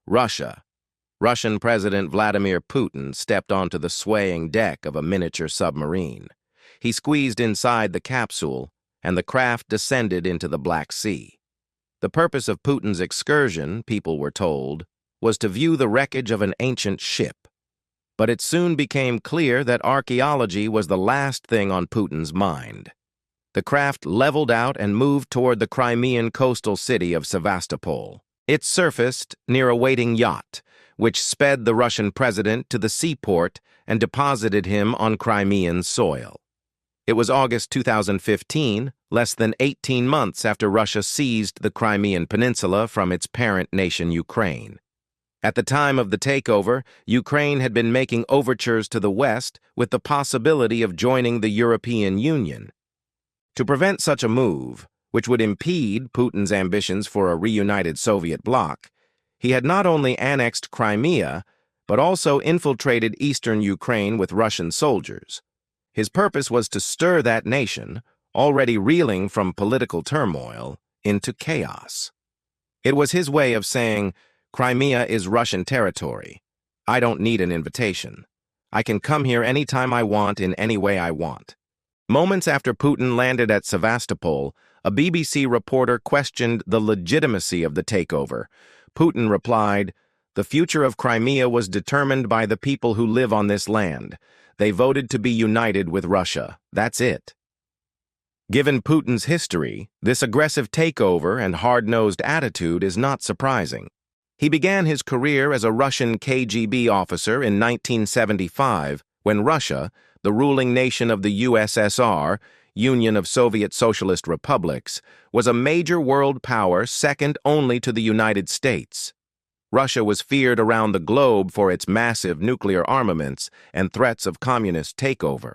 Russia. Russian President Vladimir Putin stepped onto the swaying deck of a miniature submarine. He squeezed inside the capsule, and the craft descended into the Black Sea. The purpose of Putin's excursion, people were told, was to view the wreckage of an ancient ship. But it soon became clear that archaeology was the last thing on Putin's mind. The craft leveled out and moved toward the Crimean coastal city of Sevastopol. It surfaced near a waiting yacht, which sped the Russian president to the seaport and deposited him on Crimean soil. It was August 2015, less than 18 months after Russia seized the Crimean Peninsula from its parent nation Ukraine. At the time of the takeover, Ukraine had been making overtures to the West with the possibility of joining the European Union. To prevent such a move, which would impede Putin's ambitions for a reunited Soviet bloc, he had not only annexed Crimea, but also infiltrated eastern Ukraine with Russian soldiers. His purpose was to stir that nation, already reeling from political turmoil, into chaos. It was his way of saying, "Crimea is Russian territory. I don't need an invitation. I can come here anytime I want in any way I want." Moments after Putin landed at Sevastopol, a BBC reporter questioned the legitimacy of the takeover. Putin replied, "The future of Crimea was determined by the people who live on this land. They voted to be united with Russia. That's it." Given Putin's history, this aggressive takeover and hard-nosed attitude is not surprising. He began his career as a Russian KGB officer in 1975, when Russia, the ruling nation of the USSR, Union of Soviet Socialist Republics, was a major world power second only to the United States. Russia was feared around the globe for its massive nuclear armaments and threats of communist takeover.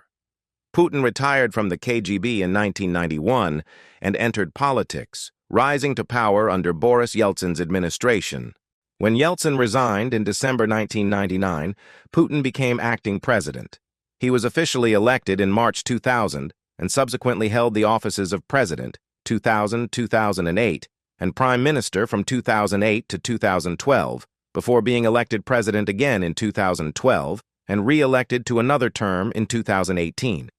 Putin retired from the KGB in 1991 and entered politics, rising to power under Boris Yeltsin's administration. When Yeltsin resigned in December 1999, Putin became acting president. He was officially elected in March 2000 and subsequently held the offices of President 2000-2008 and Prime Minister from 2008 to 2012, before being elected President again in 2012 and re-elected to another term in 2018.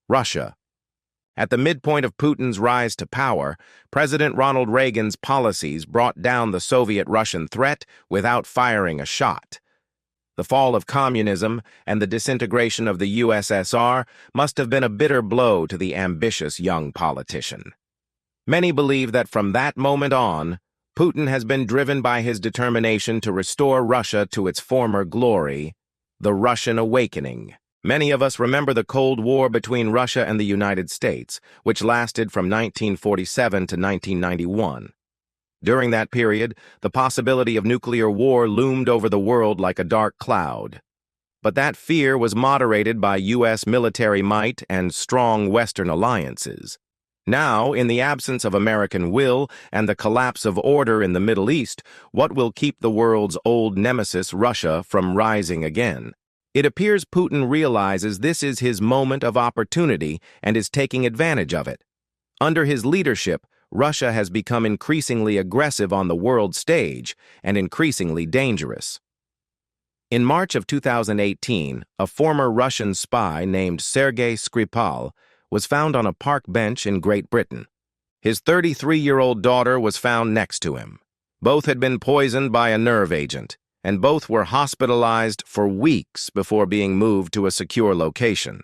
Russia. At the midpoint of Putin's rise to power, President Ronald Reagan's policies brought down the Soviet-Russian threat without firing a shot. The fall of communism and the disintegration of the USSR must have been a bitter blow to the ambitious young politician. Many believe that from that moment on, Putin has been driven by his determination to restore Russia to its former glory, the Russian awakening. Many of us remember the Cold War between Russia and the United States, which lasted from 1947 to 1991. During that period, the possibility of nuclear war loomed over the world like a dark cloud. But that fear was moderated by U.S. military might and strong Western alliances. Now, in the absence of American will and the collapse of order in the Middle East, what will keep the world's old nemesis, Russia, from rising again? It appears Putin realizes this is his moment of opportunity and is taking advantage of it. Under his leadership, Russia has become increasingly aggressive on the world stage and increasingly dangerous. In March of 2018, a former Russian spy named Sergei Skripal was found on a park bench in Great Britain. His 33-year-old daughter was found next to him. Both had been poisoned by a nerve agent, and both were hospitalized for weeks before being moved to a secure location.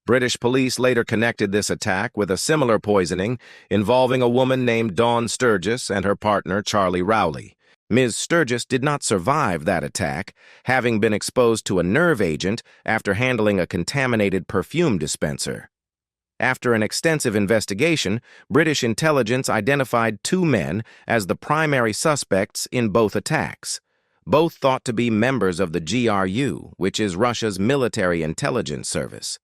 British police later connected this attack with a similar poisoning involving a woman named Dawn Sturgis and her partner Charlie Rowley. Ms. Sturgis did not survive that attack, having been exposed to a nerve agent after handling a contaminated perfume dispenser. After an extensive investigation, British intelligence identified two men as the primary suspects in both attacks, both thought to be members of the GRU, which is Russia's military intelligence service.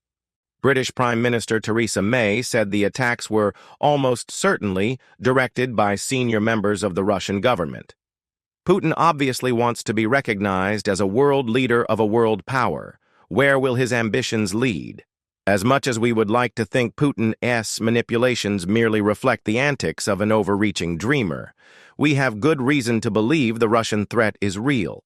British Prime Minister Theresa May said the attacks were almost certainly directed by senior members of the Russian government. Putin obviously wants to be recognized as a world leader of a world power. Where will his ambitions lead? As much as we would like to think Putin's manipulations merely reflect the antics of an overreaching dreamer, we have good reason to believe the Russian threat is real.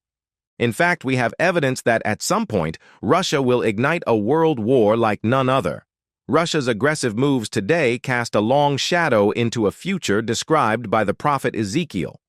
In fact, we have evidence that at some point, Russia will ignite a world war like none other. Russia's aggressive moves today cast a long shadow into a future described by the prophet Ezekiel.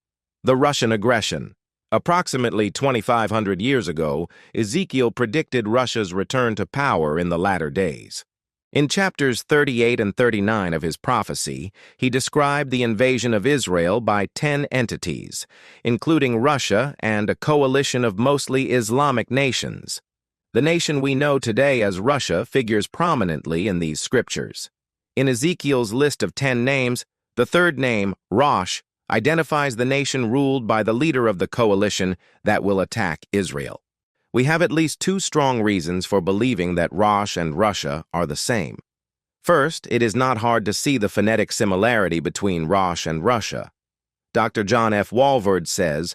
The Russian aggression. Approximately 2,500 years ago, Ezekiel predicted Russia's return to power in the latter days. In chapters 38 and 39 of his prophecy, he described the invasion of Israel by 10 entities, including Russia and a coalition of mostly Islamic nations. The nation we know today as Russia figures prominently in these scriptures. In Ezekiel's list of 10 names, the third name, Rosh, identifies the nation ruled by the leader of the coalition that will attack Israel. We have at least two strong reasons for believing that Rosh and Russia are the same. First, it is not hard to see the phonetic similarity between Rosh and Russia. Dr. John F. Walvoord says,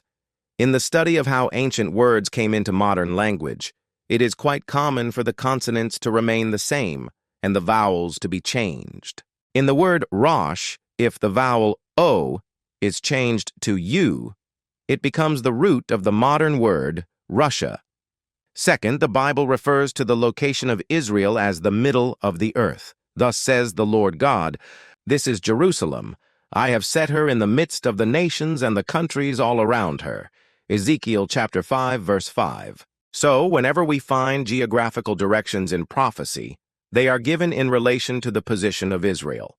"In the study of how ancient words came into modern language, it is quite common for the consonants to remain the same and the vowels to be changed. In the word Rosh, if the vowel O is changed to U, it becomes the root of the modern word Russia. Second, the Bible refers to the location of Israel as the middle of the earth. Thus says the Lord God, 'This is Jerusalem. I have set her in the midst of the nations and the countries all around her.' Ezekiel chapter 5, verse 5. So, whenever we find geographical directions in prophecy, they are given in relation to the position of Israel.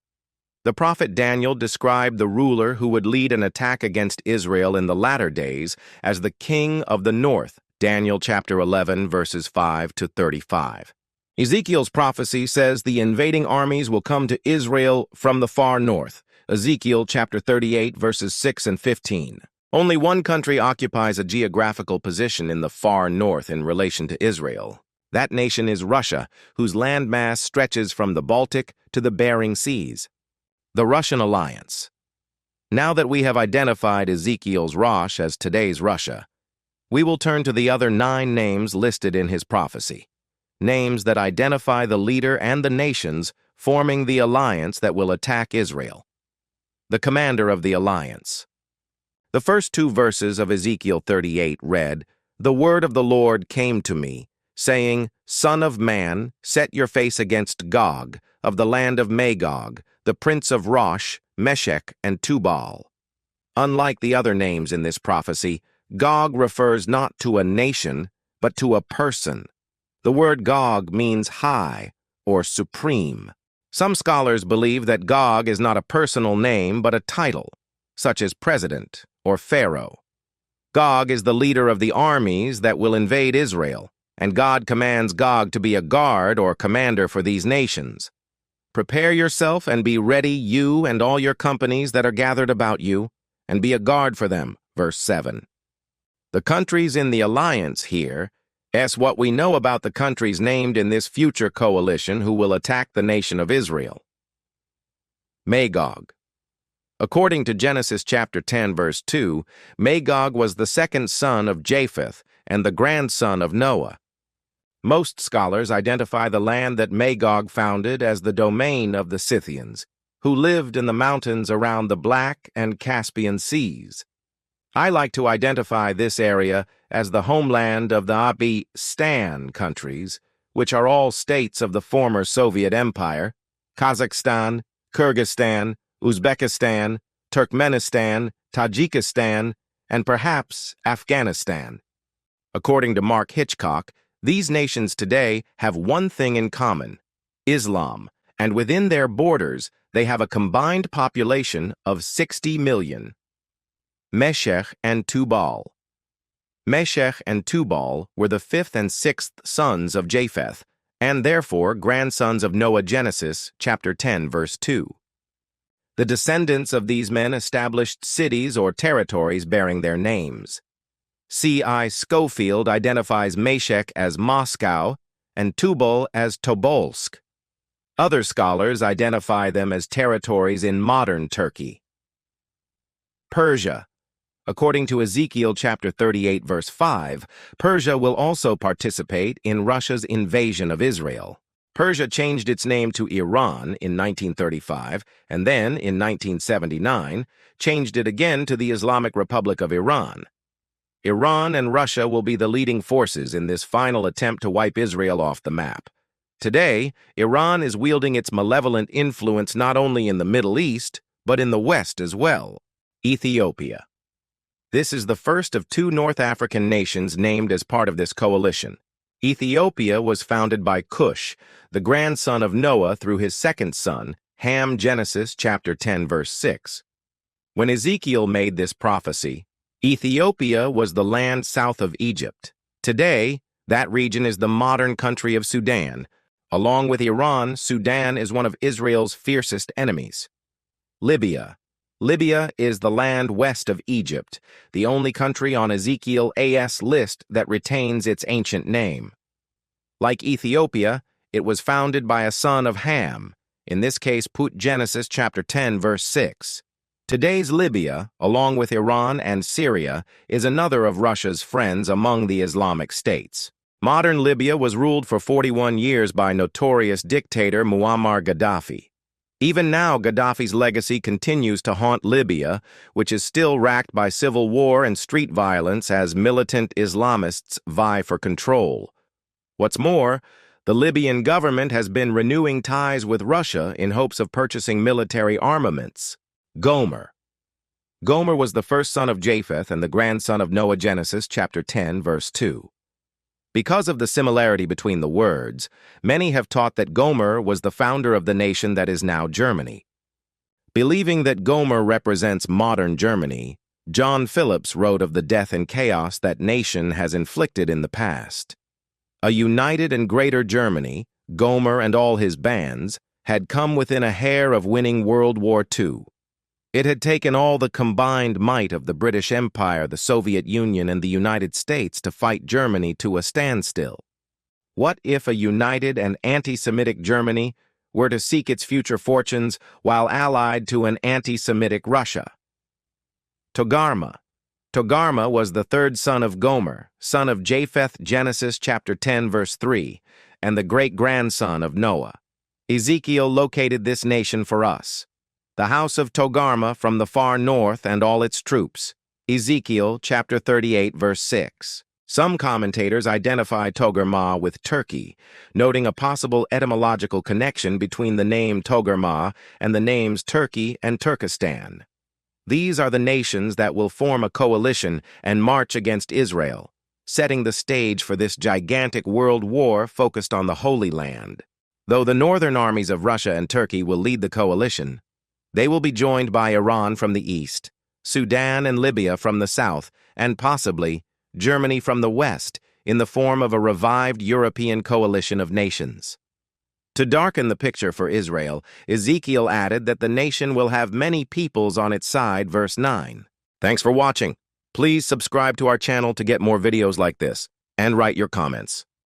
The prophet Daniel described the ruler who would lead an attack against Israel in the latter days as the king of the north, Daniel chapter 11, verses 5 to 35. Ezekiel's prophecy says the invading armies will come to Israel from the far north, Ezekiel chapter 38, verses 6 and 15. Only one country occupies a geographical position in the far north in relation to Israel. That nation is Russia, whose landmass stretches from the Baltic to the Bering Seas. The Russian alliance. Now that we have identified Ezekiel's Rosh as today's Russia, we will turn to the other 9 names listed in his prophecy, names that identify the leader and the nations forming the alliance that will attack Israel. The commander of the alliance. The first 2 verses of Ezekiel 38 read, "The word of the Lord came to me, saying, Son of man, set your face against Gog, of the land of Magog, the prince of Rosh, Meshech, and Tubal." Unlike the other names in this prophecy, Gog refers not to a nation, but to a person. The word Gog means high or supreme. Some scholars believe that Gog is not a personal name, but a title, such as president or pharaoh. Gog is the leader of the armies that will invade Israel, and God commands Gog to be a guard or commander for these nations. "Prepare yourself and be ready, you and all your companies that are gathered about you, and be a guard for them," verse 7. The countries in the alliance here is what we know about the countries named in this future coalition who will attack the nation of Israel. Magog. According to Genesis chapter 10, verse 2, Magog was the second son of Japheth and the grandson of Noah. Most scholars identify the land that Magog founded as the domain of the Scythians, who lived in the mountains around the Black and Caspian Seas. I like to identify this area as the homeland of the Abi-Stan countries, which are all states of the former Soviet Empire: Kazakhstan, Kyrgyzstan, Uzbekistan, Turkmenistan, Tajikistan, and perhaps Afghanistan. According to Mark Hitchcock, these nations today have one thing in common: Islam, and within their borders they have a combined population of 60 million. Meshech and Tubal. Meshech and Tubal were the 5th and 6th sons of Japheth, and therefore grandsons of Noah. Genesis chapter 10, verse 2. The descendants of these men established cities or territories bearing their names. C.I. Schofield identifies Meshech as Moscow and Tubal as Tobolsk. Other scholars identify them as territories in modern Turkey. Persia. According to Ezekiel chapter 38, verse 5, Persia will also participate in Russia's invasion of Israel. Persia changed its name to Iran in 1935, and then, in 1979, changed it again to the Islamic Republic of Iran. Iran and Russia will be the leading forces in this final attempt to wipe Israel off the map. Today, Iran is wielding its malevolent influence not only in the Middle East, but in the West as well. Ethiopia. This is the first of two North African nations named as part of this coalition. Ethiopia was founded by Cush, the grandson of Noah, through his second son, Ham. Genesis chapter 10, verse 6. When Ezekiel made this prophecy, Ethiopia was the land south of Egypt. Today, that region is the modern country of Sudan. Along with Iran, Sudan is one of Israel's fiercest enemies. Libya. Libya is the land west of Egypt, the only country on Ezekiel's list that retains its ancient name. Like Ethiopia, it was founded by a son of Ham, in this case Genesis chapter 10, verse 6. Today's Libya, along with Iran and Syria, is another of Russia's friends among the Islamic states. Modern Libya was ruled for 41 years by notorious dictator Muammar Gaddafi. Even now, Gaddafi's legacy continues to haunt Libya, which is still racked by civil war and street violence as militant Islamists vie for control. What's more, the Libyan government has been renewing ties with Russia in hopes of purchasing military armaments. Gomer. Gomer was the first son of Japheth and the grandson of Noah. Genesis chapter 10, verse 2. Because of the similarity between the words, many have taught that Gomer was the founder of the nation that is now Germany. Believing that Gomer represents modern Germany, John Phillips wrote of the death and chaos that nation has inflicted in the past. A united and greater Germany, Gomer and all his bands, had come within a hair of winning World War II. It had taken all the combined might of the British Empire, the Soviet Union, and the United States to fight Germany to a standstill. What if a united and anti-Semitic Germany were to seek its future fortunes while allied to an anti-Semitic Russia? Togarmah. Togarmah was the third son of Gomer, son of Japheth. Genesis chapter 10, verse 3, and the great-grandson of Noah. Ezekiel located this nation for us. The house of Togarmah from the far north and all its troops. Ezekiel chapter 38, verse 6. Some commentators identify Togarmah with Turkey, noting a possible etymological connection between the name Togarmah and the names Turkey and Turkestan. These are the nations that will form a coalition and march against Israel, setting the stage for this gigantic world war focused on the Holy Land. Though the northern armies of Russia and Turkey will lead the coalition, they will be joined by Iran from the east, Sudan and Libya from the south, and possibly Germany from the west, in the form of a revived European coalition of nations. To darken the picture for Israel, Ezekiel added that the nation will have many peoples on its side, verse 9. Thanks for watching. Please subscribe to our channel to get more videos like this, and write your comments.